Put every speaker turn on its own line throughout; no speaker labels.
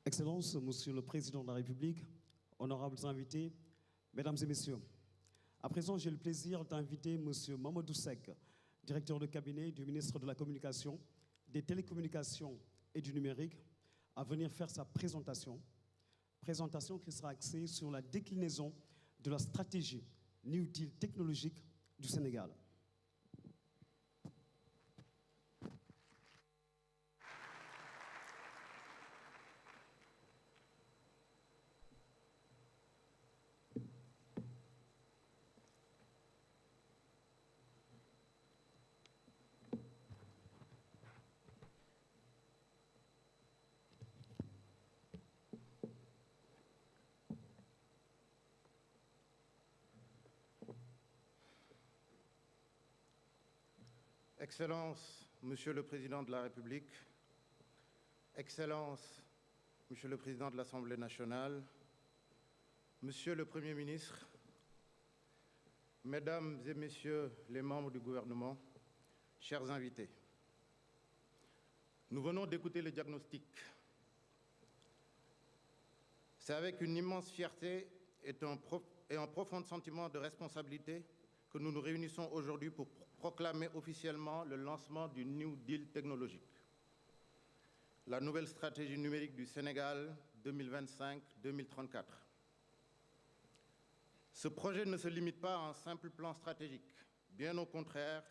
Excellences, Monsieur le Président de la République, honorables invités, Mesdames et Messieurs, à présent, j'ai le plaisir d'inviter Monsieur Mamadou Seck, directeur de cabinet du ministre de la Communication, des Télécommunications et du Numérique, à venir faire sa présentation qui sera axée sur la déclinaison de la stratégie New Deal technologique du Sénégal.
Excellences, Monsieur le Président de la République, Excellences, Monsieur le Président de l'Assemblée nationale, Monsieur le Premier ministre, Mesdames et Messieurs les membres du gouvernement, chers invités, nous venons d'écouter le diagnostic. C'est avec une immense fierté et un profond sentiment de responsabilité que nous nous réunissons aujourd'hui pour proclamer officiellement le lancement du New Deal technologique, la nouvelle stratégie numérique du Sénégal 2025-2034. Ce projet ne se limite pas à un simple plan stratégique. Bien au contraire,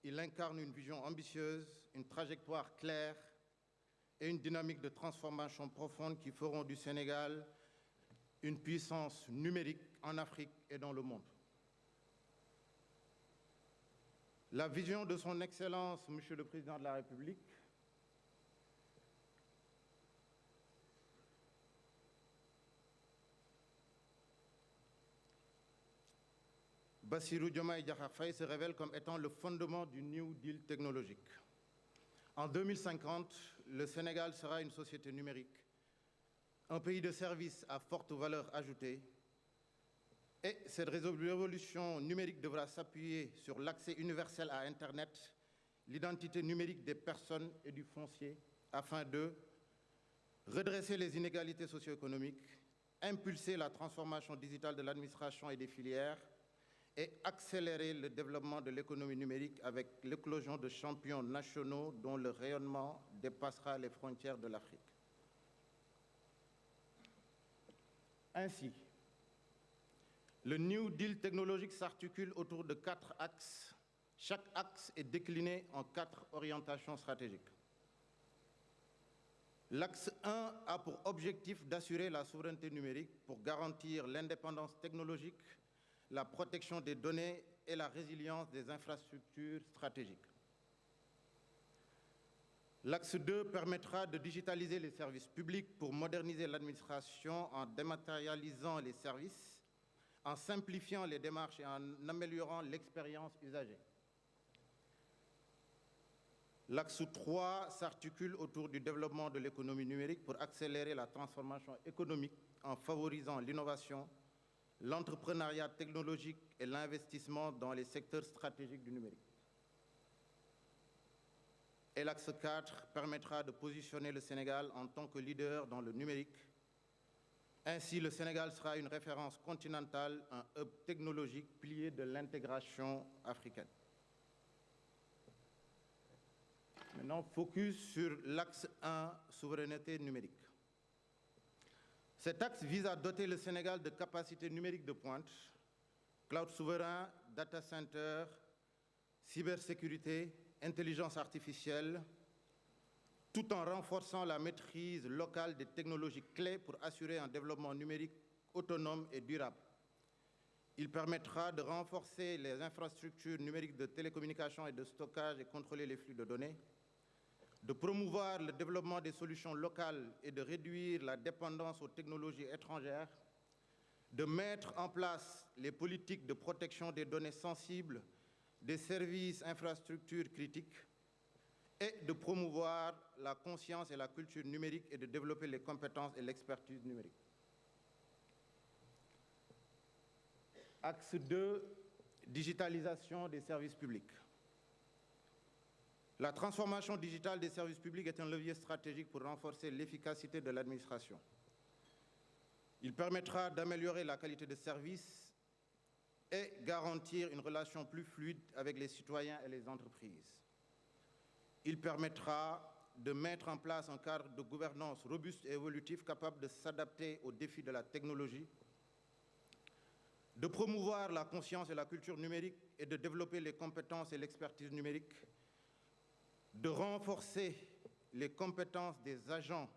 il incarne une vision ambitieuse, une trajectoire claire et une dynamique de transformation profonde qui feront du Sénégal une puissance numérique en Afrique et dans le monde. La vision de son Excellence, Monsieur le Président de la République, Bassirou Diomaye Diakhar Faye, se révèle comme étant le fondement du New Deal technologique. En 2050, le Sénégal sera une société numérique, un pays de services à forte valeur ajoutée. Et cette révolution numérique devra s'appuyer sur l'accès universel à Internet, l'identité numérique des personnes et du foncier, afin de redresser les inégalités socio-économiques, impulser la transformation digitale de l'administration et des filières, et accélérer le développement de l'économie numérique avec l'éclosion de champions nationaux dont le rayonnement dépassera les frontières de l'Afrique. Ainsi, le New Deal technologique s'articule autour de 4 axes. Chaque axe est décliné en 4 orientations stratégiques. L'axe 1 a pour objectif d'assurer la souveraineté numérique pour garantir l'indépendance technologique, la protection des données et la résilience des infrastructures stratégiques. L'axe 2 permettra de digitaliser les services publics pour moderniser l'administration en dématérialisant les services, en simplifiant les démarches et en améliorant l'expérience usagée. L'axe 3 s'articule autour du développement de l'économie numérique pour accélérer la transformation économique en favorisant l'innovation, l'entrepreneuriat technologique et l'investissement dans les secteurs stratégiques du numérique. Et l'axe 4 permettra de positionner le Sénégal en tant que leader dans le numérique. Ainsi, le Sénégal sera une référence continentale, un hub technologique plié de l'intégration africaine. Maintenant, focus sur l'axe 1, souveraineté numérique. Cet axe vise à doter le Sénégal de capacités numériques de pointe, cloud souverain, data center, cybersécurité, intelligence artificielle, tout en renforçant la maîtrise locale des technologies clés pour assurer un développement numérique autonome et durable. Il permettra de renforcer les infrastructures numériques de télécommunications et de stockage et contrôler les flux de données, de promouvoir le développement des solutions locales et de réduire la dépendance aux technologies étrangères, de mettre en place les politiques de protection des données sensibles, des services infrastructures critiques, et de promouvoir la conscience et la culture numérique et de développer les compétences et l'expertise numérique. Axe 2, digitalisation des services publics. La transformation digitale des services publics est un levier stratégique pour renforcer l'efficacité de l'administration. Il permettra d'améliorer la qualité de service et garantir une relation plus fluide avec les citoyens et les entreprises. Il permettra de mettre en place un cadre de gouvernance robuste et évolutif capable de s'adapter aux défis de la technologie, de promouvoir la conscience et la culture numérique et de développer les compétences et l'expertise numérique, de renforcer les compétences des agents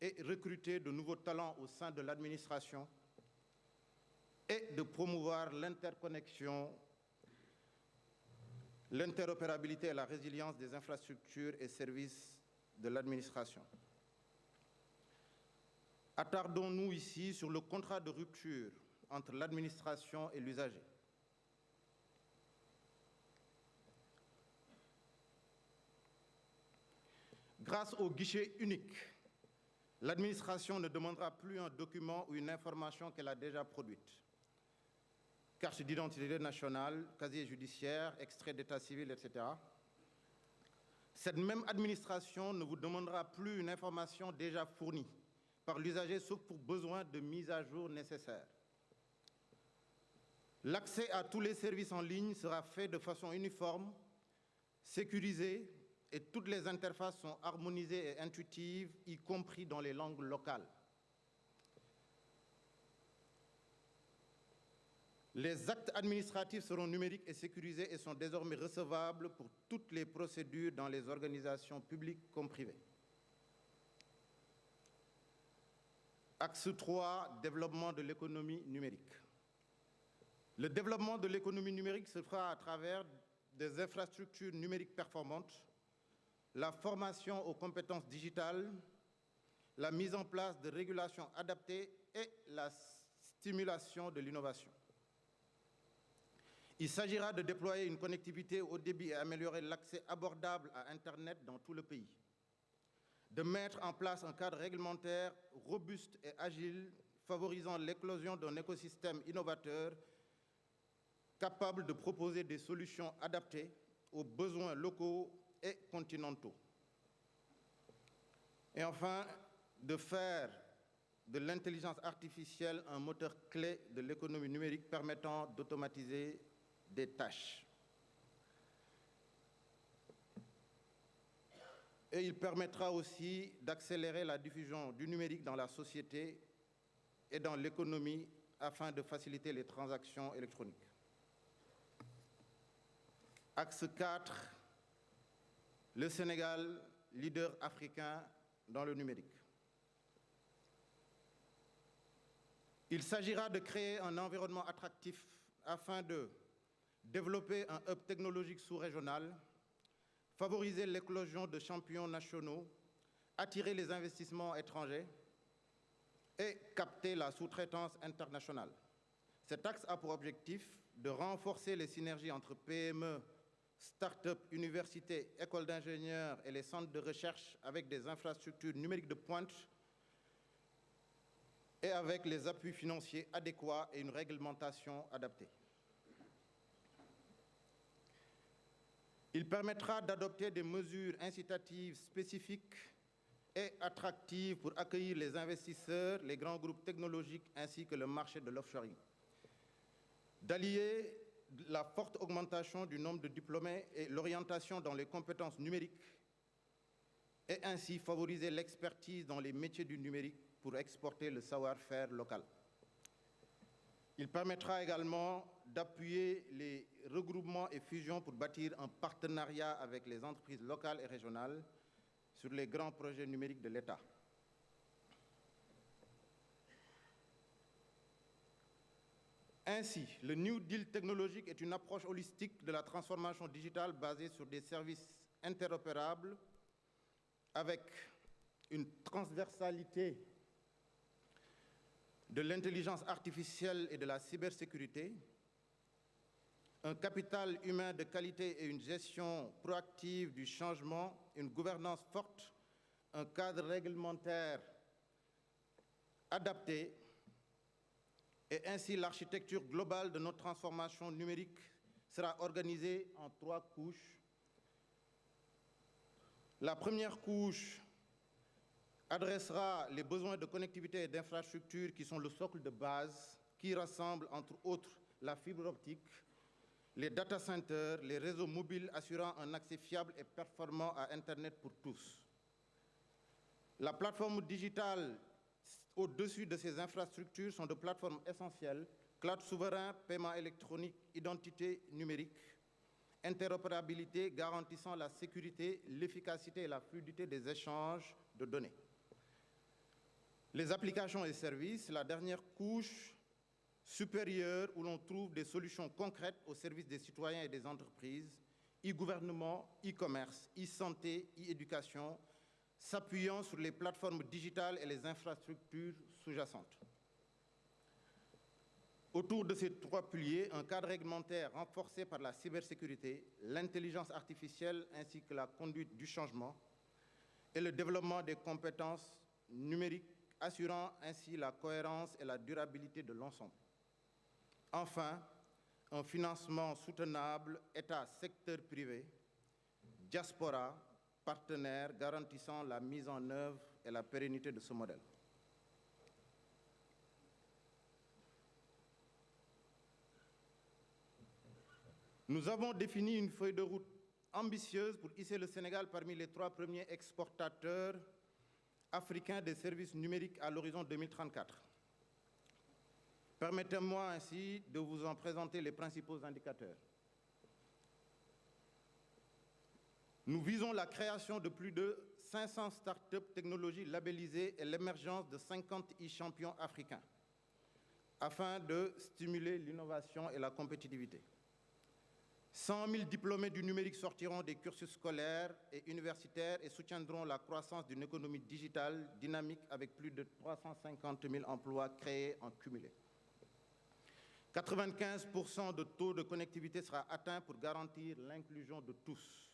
et recruter de nouveaux talents au sein de l'administration et de promouvoir l'interconnexion, l'interopérabilité et la résilience des infrastructures et services de l'administration. Attardons-nous ici sur le contrat de rupture entre l'administration et l'usager. Grâce au guichet unique, l'administration ne demandera plus un document ou une information qu'elle a déjà produite. Carte d'identité nationale, casier judiciaire, extrait d'état civil, etc. Cette même administration ne vous demandera plus une information déjà fournie par l'usager, sauf pour besoin de mise à jour nécessaire. L'accès à tous les services en ligne sera fait de façon uniforme, sécurisée, et toutes les interfaces sont harmonisées et intuitives, y compris dans les langues locales. Les actes administratifs seront numériques et sécurisés et sont désormais recevables pour toutes les procédures dans les organisations publiques comme privées. Axe 3, développement de l'économie numérique. Le développement de l'économie numérique se fera à travers des infrastructures numériques performantes, la formation aux compétences digitales, la mise en place de régulations adaptées et la stimulation de l'innovation. Il s'agira de déployer une connectivité haut débit et améliorer l'accès abordable à Internet dans tout le pays, de mettre en place un cadre réglementaire robuste et agile, favorisant l'éclosion d'un écosystème innovateur capable de proposer des solutions adaptées aux besoins locaux et continentaux. Et enfin, de faire de l'intelligence artificielle un moteur clé de l'économie numérique permettant d'automatiser des tâches. Et il permettra aussi d'accélérer la diffusion du numérique dans la société et dans l'économie afin de faciliter les transactions électroniques. Axe 4, le Sénégal, leader africain dans le numérique. Il s'agira de créer un environnement attractif afin de développer un hub technologique sous-régional, favoriser l'éclosion de champions nationaux, attirer les investissements étrangers et capter la sous-traitance internationale. Cet axe a pour objectif de renforcer les synergies entre PME, start-up, universités, écoles d'ingénieurs et les centres de recherche avec des infrastructures numériques de pointe et avec les appuis financiers adéquats et une réglementation adaptée. Il permettra d'adopter des mesures incitatives spécifiques et attractives pour accueillir les investisseurs, les grands groupes technologiques ainsi que le marché de l'offshoring. D'allier la forte augmentation du nombre de diplômés et l'orientation dans les compétences numériques et ainsi favoriser l'expertise dans les métiers du numérique pour exporter le savoir-faire local. Il permettra également d'appuyer les regroupements et fusions pour bâtir un partenariat avec les entreprises locales et régionales sur les grands projets numériques de l'État. Ainsi, le New Deal technologique est une approche holistique de la transformation digitale basée sur des services interopérables avec une transversalité de l'intelligence artificielle et de la cybersécurité, un capital humain de qualité et une gestion proactive du changement, une gouvernance forte, un cadre réglementaire adapté, et ainsi l'architecture globale de notre transformation numérique sera organisée en 3 couches. La première couche adressera les besoins de connectivité et d'infrastructures qui sont le socle de base, qui rassemble entre autres la fibre optique, les data centers, les réseaux mobiles assurant un accès fiable et performant à Internet pour tous. La plateforme digitale au-dessus de ces infrastructures sont de plateformes essentielles: cloud souverain, paiement électronique, identité numérique, interopérabilité garantissant la sécurité, l'efficacité et la fluidité des échanges de données. Les applications et services, la dernière couche supérieure où l'on trouve des solutions concrètes au service des citoyens et des entreprises, e-gouvernement, e-commerce, e-santé, e-éducation, s'appuyant sur les plateformes digitales et les infrastructures sous-jacentes. Autour de ces trois piliers, un cadre réglementaire renforcé par la cybersécurité, l'intelligence artificielle ainsi que la conduite du changement et le développement des compétences numériques, assurant ainsi la cohérence et la durabilité de l'ensemble. Enfin, un financement soutenable, État, secteur privé, diaspora, partenaires garantissant la mise en œuvre et la pérennité de ce modèle. Nous avons défini une feuille de route ambitieuse pour hisser le Sénégal parmi les 3 premiers exportateurs africains des services numériques à l'horizon 2034. Permettez-moi ainsi de vous en présenter les principaux indicateurs. Nous visons la création de plus de 500 start-up technologies labellisées et l'émergence de 50 e-champions africains afin de stimuler l'innovation et la compétitivité. 100 000 diplômés du numérique sortiront des cursus scolaires et universitaires et soutiendront la croissance d'une économie digitale dynamique avec plus de 350 000 emplois créés en cumulé. 95% de taux de connectivité sera atteint pour garantir l'inclusion de tous.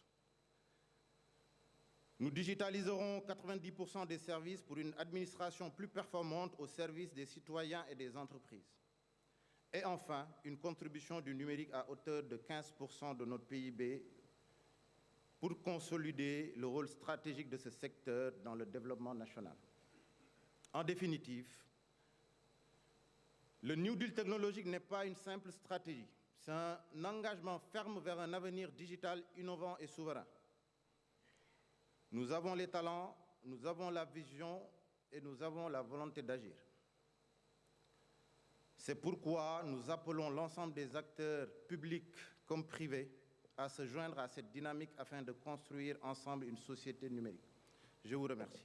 Nous digitaliserons 90% des services pour une administration plus performante au service des citoyens et des entreprises. Et enfin, une contribution du numérique à hauteur de 15% de notre PIB pour consolider le rôle stratégique de ce secteur dans le développement national. En définitive, le New Deal technologique n'est pas une simple stratégie, c'est un engagement ferme vers un avenir digital innovant et souverain. Nous avons les talents, nous avons la vision et nous avons la volonté d'agir. C'est pourquoi nous appelons l'ensemble des acteurs publics comme privés à se joindre à cette dynamique afin de construire ensemble une société numérique. Je vous remercie.